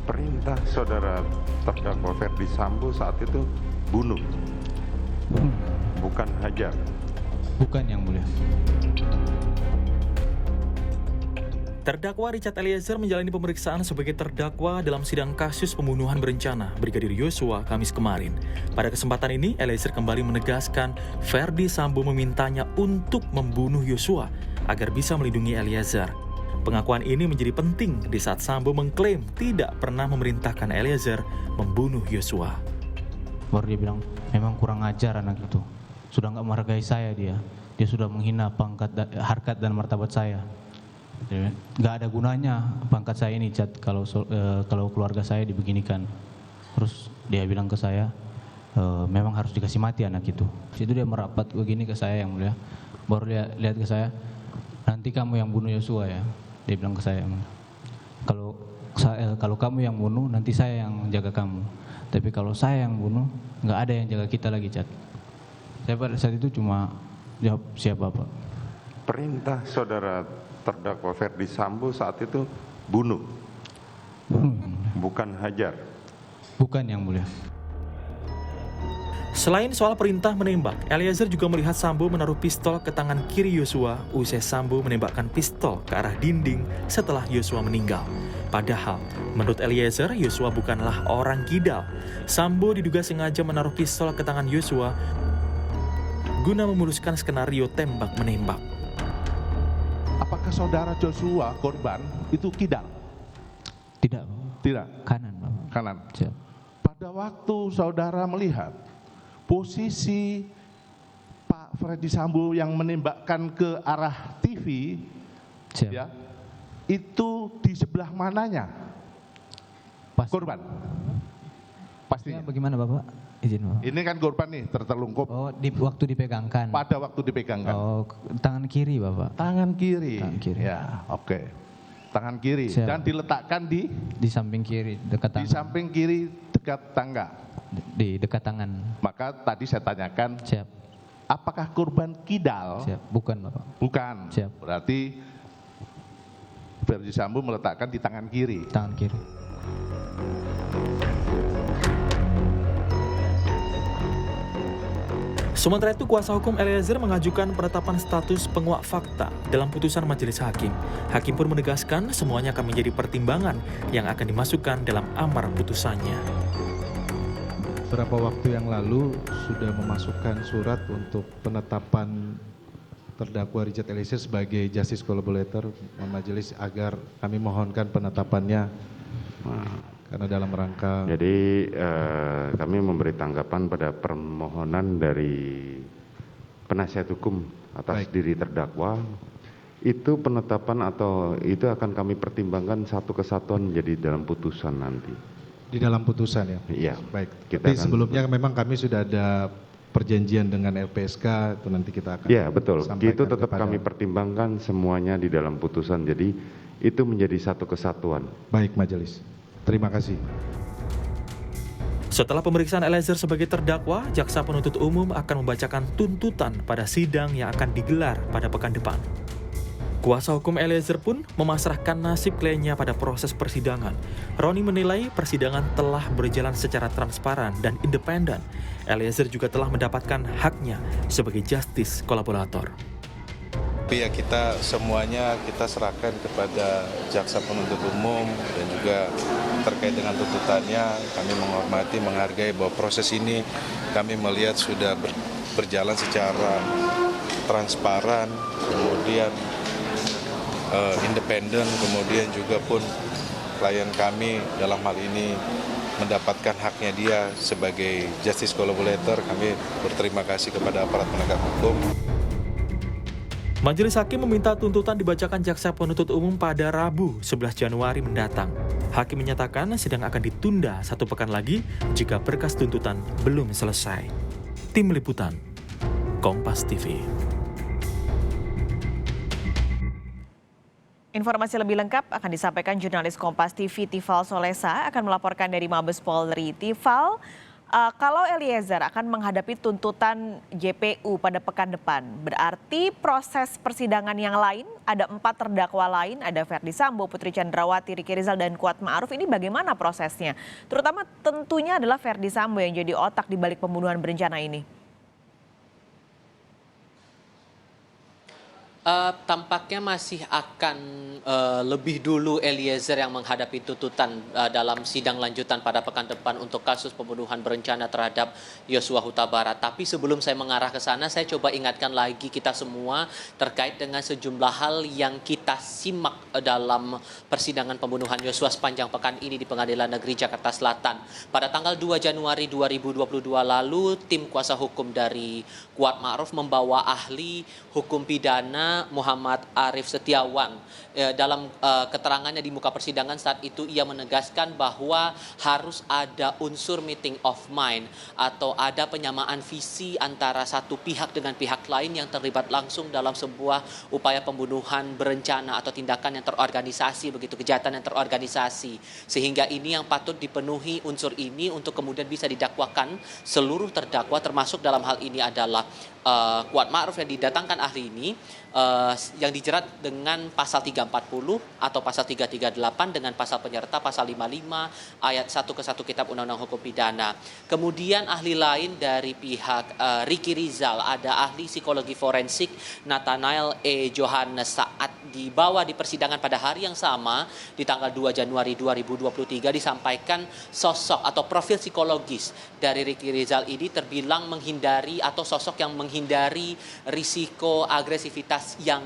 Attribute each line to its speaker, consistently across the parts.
Speaker 1: Perintah saudara terdakwa Ferdi Sambo saat itu bunuh, bukan hajar.
Speaker 2: Bukan, Yang Mulia.
Speaker 3: Terdakwa Richard Eliezer menjalani pemeriksaan sebagai terdakwa dalam sidang kasus pembunuhan berencana Brigadir Yosua Kamis kemarin. Pada kesempatan ini, Eliezer kembali menegaskan Ferdi Sambo memintanya untuk membunuh Yosua agar bisa melindungi Eliezer. Pengakuan ini menjadi penting di saat Sambo mengklaim tidak pernah memerintahkan Eliezer membunuh Yosua.
Speaker 2: Baru dia bilang, memang kurang ajar anak itu. Sudah nggak menghargai saya dia. Dia sudah menghina pangkat, harkat dan martabat saya. Nggak ada gunanya pangkat saya ini, Chat, kalau keluarga saya dibeginikan. Terus dia bilang ke saya, memang harus dikasih mati anak itu. Situ dia merapat begini ke saya, Yang Mulia. Baru dia lihat ke saya, nanti kamu yang bunuh Yosua ya. Dia bilang ke saya, kalau kamu yang bunuh, nanti saya yang jaga kamu. Tapi kalau saya yang bunuh, nggak ada yang jaga kita lagi, Chat. Saya pada saat itu cuma jawab, siapa Pak?
Speaker 1: Perintah saudara terdakwa Ferdi Sambo saat itu bunuh, bukan hajar.
Speaker 2: Bukan, Yang Mulia.
Speaker 3: Selain soal perintah menembak, Eliezer juga melihat Sambo menaruh pistol ke tangan kiri Yosua usai Sambo menembakkan pistol ke arah dinding setelah Yosua meninggal. Padahal, menurut Eliezer, Yosua bukanlah orang kidal. Sambo diduga sengaja menaruh pistol ke tangan Yosua guna memuluskan skenario tembak-menembak.
Speaker 4: Apakah saudara Joshua korban itu kidal?
Speaker 2: Tidak, Pak.
Speaker 4: Tidak.
Speaker 2: Kanan, Pak.
Speaker 4: Kanan.
Speaker 2: Siap.
Speaker 4: Pada waktu saudara melihat posisi Pak Ferdi Sambo yang menembakkan ke arah TV,
Speaker 2: Siap.
Speaker 4: ya, itu di sebelah mananya
Speaker 2: Pas.
Speaker 4: korban?
Speaker 2: Ya,
Speaker 4: Pastinya.
Speaker 2: bagaimana Bapak? Izin, Bapak.
Speaker 4: Ini kan korban nih tertelungkup
Speaker 2: Oh, waktu dipegangkan.
Speaker 4: pada waktu dipegangkan.
Speaker 2: Oh, tangan kiri, Bapak.
Speaker 4: Tangan kiri.
Speaker 2: Tangan kiri.
Speaker 4: Ya, oke. Tangan kiri
Speaker 2: Siap.
Speaker 4: dan diletakkan di
Speaker 2: Di samping kiri, dekat tangan.
Speaker 4: samping kiri dekat tangga.
Speaker 2: Di dekat tangan.
Speaker 4: Maka tadi saya tanyakan,
Speaker 2: Siap.
Speaker 4: apakah korban kidal?
Speaker 2: Siap. Bukan, Bapak.
Speaker 4: Bukan.
Speaker 2: Siap.
Speaker 4: Berarti Ferdi Sambo meletakkan di tangan kiri.
Speaker 2: Tangan kiri.
Speaker 3: Sementara itu, kuasa hukum Eliezer mengajukan penetapan status penguak fakta dalam putusan majelis hakim. Hakim pun menegaskan semuanya akan menjadi pertimbangan yang akan dimasukkan dalam amar putusannya.
Speaker 5: Beberapa waktu yang lalu sudah memasukkan surat untuk penetapan terdakwa Richard Eliezer sebagai justice collaborator majelis agar kami mohonkan penetapannya karena dalam rangka.
Speaker 1: Jadi kami memberi tanggapan pada permohonan dari penasihat hukum atas
Speaker 5: Baik.
Speaker 1: diri terdakwa. Itu penetapan atau itu akan kami pertimbangkan satu kesatuan menjadi dalam putusan nanti.
Speaker 5: Di dalam putusan ya.
Speaker 1: Iya.
Speaker 5: Baik.
Speaker 1: Kita
Speaker 5: Tapi
Speaker 1: akan-
Speaker 5: sebelumnya memang kami sudah ada perjanjian dengan LPSK, itu nanti kita akan.
Speaker 1: Ya betul,
Speaker 5: sampaikan
Speaker 1: itu tetap
Speaker 5: kepada-
Speaker 1: kami pertimbangkan semuanya di dalam putusan. Jadi itu menjadi satu kesatuan.
Speaker 5: Baik majelis. Terima kasih.
Speaker 3: Setelah pemeriksaan Eliezer sebagai terdakwa, jaksa penuntut umum akan membacakan tuntutan pada sidang yang akan digelar pada pekan depan. Kuasa hukum Eliezer pun memasrahkan nasib kliennya pada proses persidangan. Roni menilai persidangan telah berjalan secara transparan dan independen. Eliezer juga telah mendapatkan haknya sebagai justice kolaborator.
Speaker 6: Tapi ya kita semuanya kita serahkan kepada jaksa penuntut umum dan juga terkait dengan tuntutannya kami menghormati, menghargai bahwa proses ini kami melihat sudah berjalan secara transparan, kemudian independen, kemudian juga pun klien kami dalam hal ini mendapatkan haknya dia sebagai justice collaborator. Kami berterima kasih kepada aparat penegak hukum.
Speaker 3: Majelis hakim meminta tuntutan dibacakan jaksa penuntut umum pada Rabu 11 Januari mendatang. Hakim menyatakan sidang akan ditunda satu pekan lagi jika berkas tuntutan belum selesai. Tim Liputan, Kompas TV.
Speaker 7: Informasi lebih lengkap akan disampaikan jurnalis Kompas TV Tifal Solesa akan melaporkan dari Mabes Polri. Tifal, Kalau Eliezer akan menghadapi tuntutan JPU pada pekan depan, berarti proses persidangan yang lain, ada 4 terdakwa lain, ada Ferdy Sambo, Putri Chandrawati, Ricky Rizal, dan Kuat Ma'ruf, ini bagaimana prosesnya? Terutama tentunya adalah Ferdy Sambo yang jadi otak di balik pembunuhan berencana ini.
Speaker 8: Tampaknya masih akan lebih dulu Eliezer yang menghadapi tuntutan dalam sidang lanjutan pada pekan depan untuk kasus pembunuhan berencana terhadap Yosua Huta Barat. Tapi sebelum saya mengarah ke sana, saya coba ingatkan lagi kita semua terkait dengan sejumlah hal yang kita simak dalam persidangan pembunuhan Yosua sepanjang pekan ini di Pengadilan Negeri Jakarta Selatan. Pada tanggal 2 Januari 2022 lalu, tim kuasa hukum dari Kuat Ma'ruf membawa ahli hukum pidana Muhammad Arif Setiawan. Dalam keterangannya di muka persidangan saat itu, ia menegaskan bahwa harus ada unsur meeting of mind atau ada penyamaan visi antara satu pihak dengan pihak lain yang terlibat langsung dalam sebuah upaya pembunuhan berencana atau tindakan yang terorganisasi, begitu, kejahatan yang terorganisasi. Sehingga ini yang patut dipenuhi unsur ini untuk kemudian bisa didakwakan seluruh terdakwa, termasuk dalam hal ini adalah Kuat Ma'ruf yang didatangkan ahli ini, yang dijerat dengan pasal 340 atau pasal 338 dengan pasal penyerta pasal 55 ayat 1 ke 1 Kitab Undang-Undang Hukum Pidana. Kemudian ahli lain dari pihak Ricky Rizal, ada ahli psikologi forensik Nathanael E. Johannes. Saat dibawa di persidangan pada hari yang sama di tanggal 2 Januari 2023 disampaikan sosok atau profil psikologis dari Ricky Rizal ini terbilang menghindari atau sosok yang menghindari risiko agresivitas yang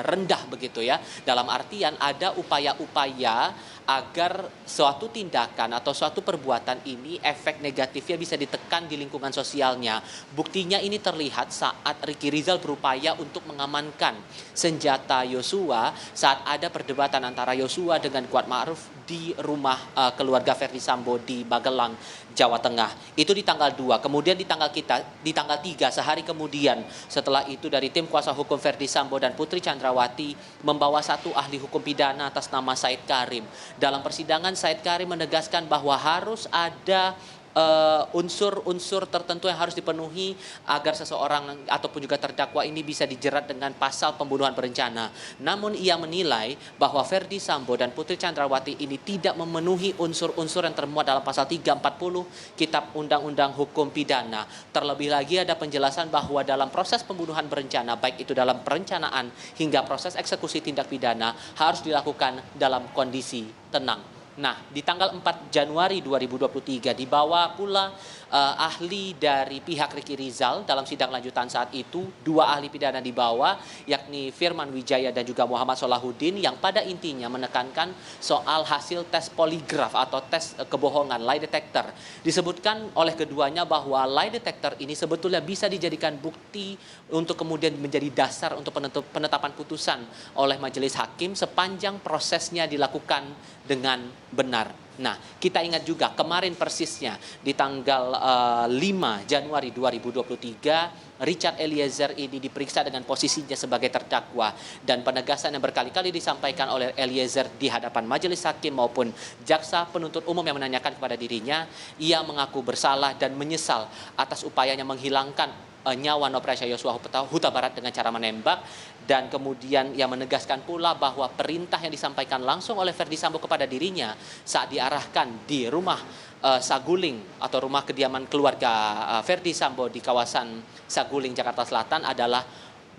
Speaker 8: rendah, begitu ya. Dalam artian ada upaya-upaya agar suatu tindakan atau suatu perbuatan ini efek negatifnya bisa ditekan di lingkungan sosialnya. Buktinya ini terlihat saat Ricky Rizal berupaya untuk mengamankan senjata Yosua saat ada perdebatan antara Yosua dengan Kuat Ma'ruf di rumah keluarga Ferdy Sambo di Magelang, Jawa Tengah. Itu di tanggal 2. Kemudian di tanggal 3, sehari kemudian setelah itu, dari tim kuasa hukum Ferdy Sambo dan Putri Chandrawati membawa satu ahli hukum pidana atas nama Said Karim. Dalam persidangan, Said Karim menegaskan bahwa harus ada unsur-unsur tertentu yang harus dipenuhi agar seseorang ataupun juga terdakwa ini bisa dijerat dengan pasal pembunuhan berencana. Namun ia menilai bahwa Ferdy Sambo dan Putri Chandrawati ini tidak memenuhi unsur-unsur yang termuat dalam pasal 340 Kitab Undang-Undang Hukum Pidana. Terlebih lagi ada penjelasan bahwa dalam proses pembunuhan berencana, baik itu dalam perencanaan hingga proses eksekusi tindak pidana, harus dilakukan dalam kondisi tenang. Nah, di tanggal 4 Januari 2023 dibawa pula ahli dari pihak Ricky Rizal dalam sidang lanjutan saat itu. 2 ahli pidana dibawa, yakni Firman Wijaya dan juga Muhammad Solahuddin, yang pada intinya menekankan soal hasil tes poligraf atau tes kebohongan, lie detector. Disebutkan oleh keduanya bahwa lie detector ini sebetulnya bisa dijadikan bukti untuk kemudian menjadi dasar untuk penetapan putusan oleh majelis hakim sepanjang prosesnya dilakukan dengan benar. Nah, kita ingat juga kemarin persisnya di tanggal 5 Januari 2023, Richard Eliezer ini diperiksa dengan posisinya sebagai terdakwa, dan penegasan yang berkali-kali disampaikan oleh Eliezer di hadapan majelis hakim maupun jaksa penuntut umum yang menanyakan kepada dirinya, ia mengaku bersalah dan menyesal atas upayanya menghilangkan nyawa Nofriansah Yosua Huta Barat dengan cara menembak. Dan kemudian ia menegaskan pula bahwa perintah yang disampaikan langsung oleh Ferdy Sambo kepada dirinya saat diarahkan di rumah Saguling atau rumah kediaman keluarga Ferdy Sambo di kawasan Saguling, Jakarta Selatan adalah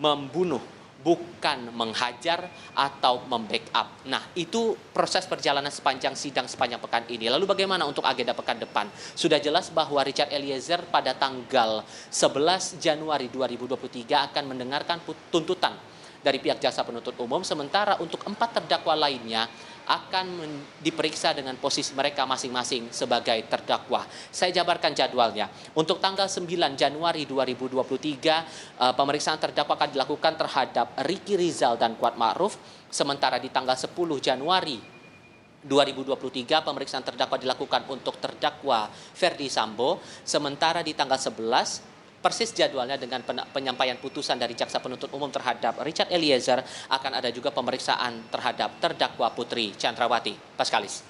Speaker 8: membunuh, bukan menghajar atau membackup. Nah, itu proses perjalanan sepanjang sidang sepanjang pekan ini. Lalu bagaimana untuk agenda pekan depan? Sudah jelas bahwa Richard Eliezer pada tanggal 11 Januari 2023 akan mendengarkan tuntutan dari pihak jaksa penuntut umum, sementara untuk 4 terdakwa lainnya akan diperiksa dengan posisi mereka masing-masing sebagai terdakwa. Saya jabarkan jadwalnya. Untuk tanggal 9 Januari 2023, pemeriksaan terdakwa akan dilakukan terhadap Ricky Rizal dan Kuat Ma'ruf. Sementara di tanggal 10 Januari 2023, pemeriksaan terdakwa dilakukan untuk terdakwa Ferdy Sambo. Sementara di tanggal 11, persis jadwalnya dengan penyampaian putusan dari jaksa penuntut umum terhadap Richard Eliezer, akan ada juga pemeriksaan terhadap terdakwa Putri Chandrawati. Paskalis.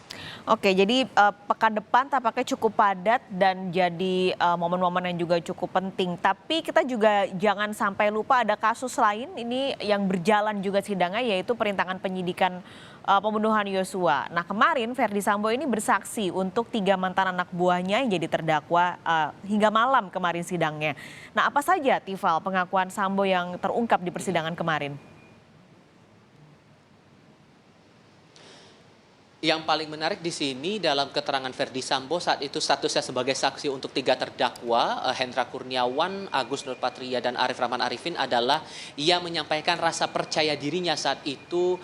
Speaker 7: Oke, jadi pekan depan tampaknya cukup padat dan jadi momen-momen yang juga cukup penting. Tapi kita juga jangan sampai lupa ada kasus lain ini yang berjalan juga sidangnya, yaitu perintangan penyidikan pembunuhan Yosua. Nah, kemarin Verdi Sambo ini bersaksi untuk 3 mantan anak buahnya yang jadi terdakwa hingga malam kemarin sidangnya. Nah, apa saja Tifal pengakuan Sambo yang terungkap di persidangan kemarin?
Speaker 8: Yang paling menarik di sini dalam keterangan Verdi Sambo saat itu statusnya sebagai saksi untuk 3 terdakwa, Hendra Kurniawan, Agus Nurpatria, dan Arif Rahman Arifin adalah ia menyampaikan rasa percaya dirinya saat itu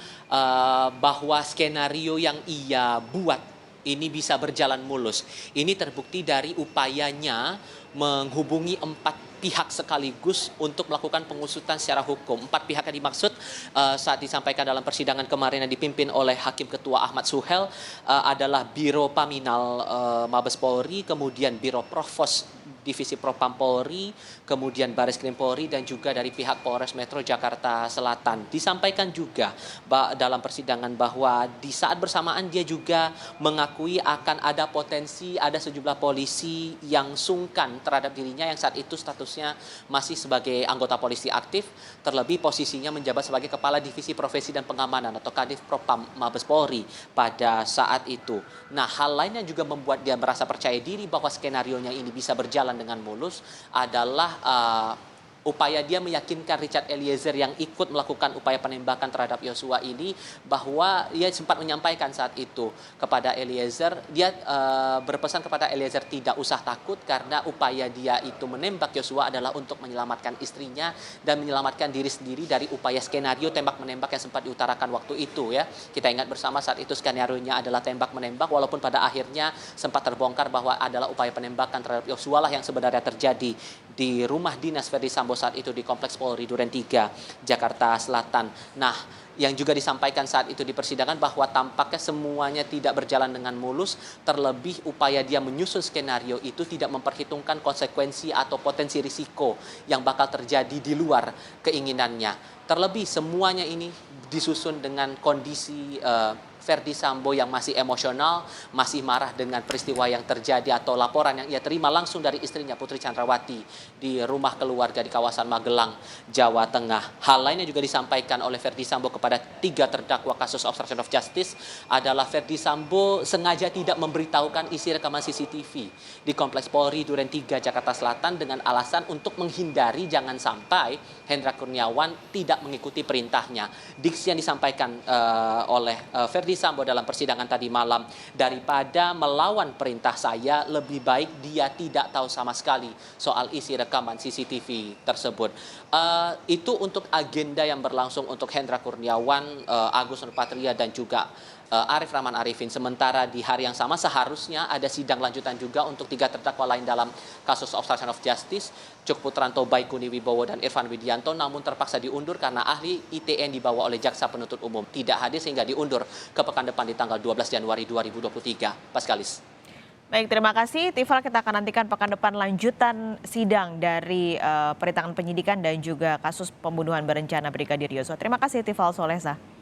Speaker 8: bahwa skenario yang ia buat ini bisa berjalan mulus. Ini terbukti dari upayanya menghubungi 4 pihak sekaligus untuk melakukan pengusutan secara hukum. 4 pihak yang dimaksud saat disampaikan dalam persidangan kemarin yang dipimpin oleh Hakim Ketua Ahmad Suhel adalah Biro Paminal Mabes Polri, kemudian Biro Provos Divisi Propam Polri, kemudian Baris Krim Polri, dan juga dari pihak Polres Metro Jakarta Selatan. Disampaikan juga dalam persidangan bahwa di saat bersamaan dia juga mengakui akan ada potensi ada sejumlah polisi yang sungkan terhadap dirinya yang saat itu statusnya masih sebagai anggota polisi aktif, terlebih posisinya menjabat sebagai Kepala Divisi Profesi dan Pengamanan atau Kadif Propam Mabes Polri pada saat itu. Nah, hal lain yang juga membuat dia merasa percaya diri bahwa skenarionya ini bisa berjalan dengan mulus adalah upaya dia meyakinkan Richard Eliezer yang ikut melakukan upaya penembakan terhadap Yosua ini, bahwa ia sempat menyampaikan saat itu kepada Eliezer, dia berpesan kepada Eliezer tidak usah takut karena upaya dia itu menembak Yosua adalah untuk menyelamatkan istrinya dan menyelamatkan diri sendiri dari upaya skenario tembak menembak yang sempat diutarakan waktu itu ya. Kita ingat bersama saat itu skenario-nya adalah tembak menembak, walaupun pada akhirnya sempat terbongkar bahwa adalah upaya penembakan terhadap Yosua lah yang sebenarnya terjadi di rumah dinas Verdi Sambo saat itu di Kompleks Polri Duren 3, Jakarta Selatan. Nah, yang juga disampaikan saat itu di persidangan bahwa tampaknya semuanya tidak berjalan dengan mulus, terlebih upaya dia menyusun skenario itu tidak memperhitungkan konsekuensi atau potensi risiko yang bakal terjadi di luar keinginannya. Terlebih semuanya ini disusun dengan kondisi Verdi Sambo yang masih emosional, masih marah dengan peristiwa yang terjadi atau laporan yang ia terima langsung dari istrinya Putri Chandrawati di rumah keluarga di kawasan Magelang, Jawa Tengah. Hal lain yang juga disampaikan oleh Verdi Sambo kepada 3 terdakwa kasus obstruction of justice adalah Verdi Sambo sengaja tidak memberitahukan isi rekaman CCTV di Kompleks Polri Duren 3, Jakarta Selatan dengan alasan untuk menghindari jangan sampai Hendra Kurniawan tidak mengikuti perintahnya. Diksi yang disampaikan oleh Verdi Sambo dalam persidangan tadi malam, daripada melawan perintah saya, lebih baik dia tidak tahu sama sekali soal isi rekaman CCTV tersebut. Itu untuk agenda yang berlangsung untuk Hendra Kurniawan, Agus Nurpatria, dan juga Arif Rahman Arifin. Sementara di hari yang sama seharusnya ada sidang lanjutan juga untuk 3 terdakwa lain dalam kasus obstruction of justice, Cuk Putranto, Baikuni Wibowo, dan Irfan Widianto, namun terpaksa diundur karena ahli ITE yang dibawa oleh Jaksa Penuntut Umum tidak hadir sehingga diundur ke pekan depan di tanggal 12 Januari 2023. Paskalis.
Speaker 7: Baik, terima kasih. Tifal, kita akan nantikan pekan depan lanjutan sidang dari perintangan penyidikan dan juga kasus pembunuhan berencana Brigadir Yosua. Terima kasih Tifal Solesa.